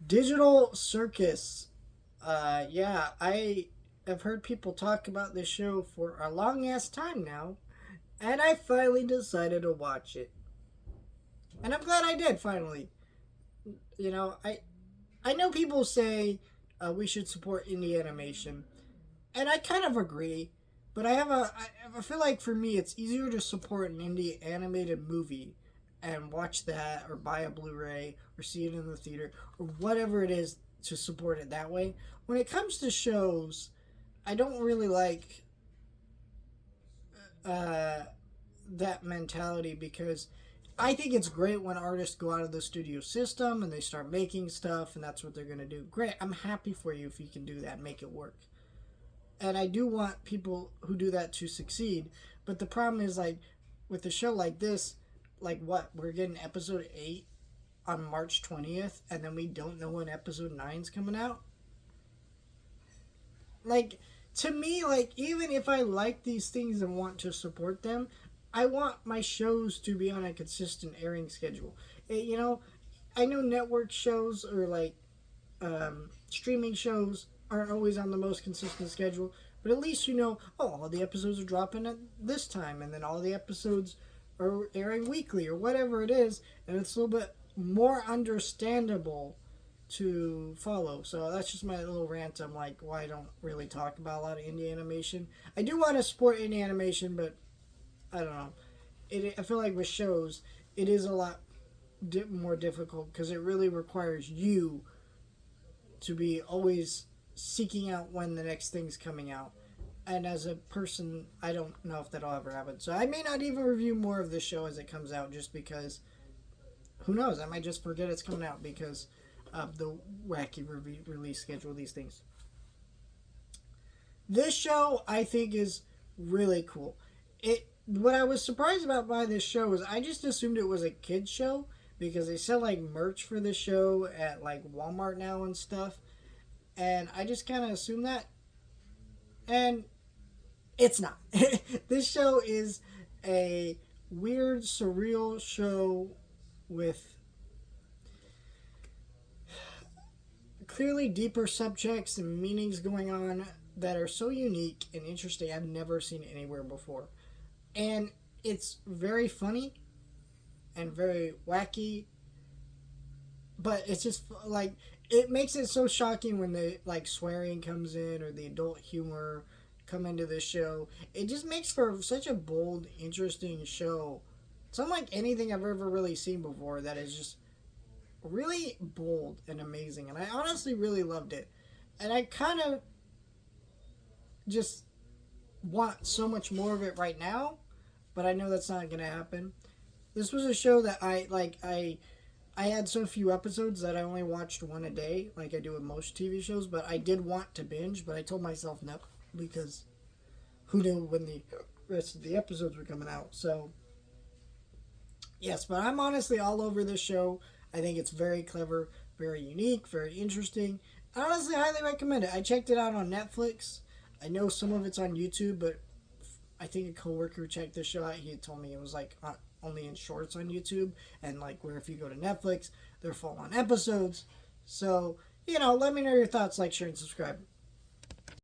Digital Circus. Yeah, I have heard people talk about this show for a long ass time now, and I finally decided to watch it. And I'm glad I did finally. You know, I know people say we should support indie animation, and I kind of agree. But I feel like for me it's easier to support an indie animated movie and watch that or buy a Blu-ray or see it in the theater or whatever it is to support it that way. When it comes to shows, I don't really like uh, that mentality because I think it's great when artists go out of the studio system and they start making stuff and that's what they're going to do. Great. I'm happy for you if you can do that and make it work. And I do want people who do that to succeed. But the problem is, like, with a show like this, like, what? We're getting episode 8 on March 20th, and then we don't know when episode 9's coming out? Like, to me, like, even if I like these things and want to support them, I want my shows to be on a consistent airing schedule. I know network shows or, like, streaming shows aren't always on the most consistent schedule, but at least you know, oh, all the episodes are dropping at this time, and then all the episodes are airing weekly or whatever it is, and it's a little bit more understandable to follow. So that's just my little rant. I'm like, why I don't really talk about a lot of indie animation. I do want to support indie animation, but I don't know. I feel like with shows, it is a lot more difficult because it really requires you to be always seeking out when the next thing's coming out. And as a person, I don't know if that'll ever happen. So I may not even review more of this show as it comes out just because who knows? I might just forget it's coming out because of the wacky release schedule of these things. This show, I think, is really cool. What I was surprised about by this show is I just assumed it was a kids show because they sell like merch for the show at like Walmart now and stuff, and I just kind of assumed that, and it's not. This show is a weird, surreal show with clearly deeper subjects and meanings going on that are so unique and interesting I've never seen anywhere before. And it's very funny and very wacky, but it's just like it makes it so shocking when the like swearing comes in or the adult humor come into the show. It just makes for such a bold, interesting show. It's unlike anything I've ever really seen before that is just really bold and amazing. And I honestly really loved it. And I kind of just want so much more of it right now, but I know that's not going to happen. This was a show that I had so few episodes that I only watched one a day, like I do with most TV shows. But I did want to binge, but I told myself no because who knew when the rest of the episodes were coming out. So yes, but I'm honestly all over this show. I think it's very clever, very unique, very interesting. I honestly highly recommend it. I checked it out on Netflix. I know some of it's on YouTube, but I think a coworker checked this show out. He had told me it was like only in shorts on YouTube, and like where if you go to Netflix, they're full on episodes. So let me know your thoughts. Like, share, and subscribe.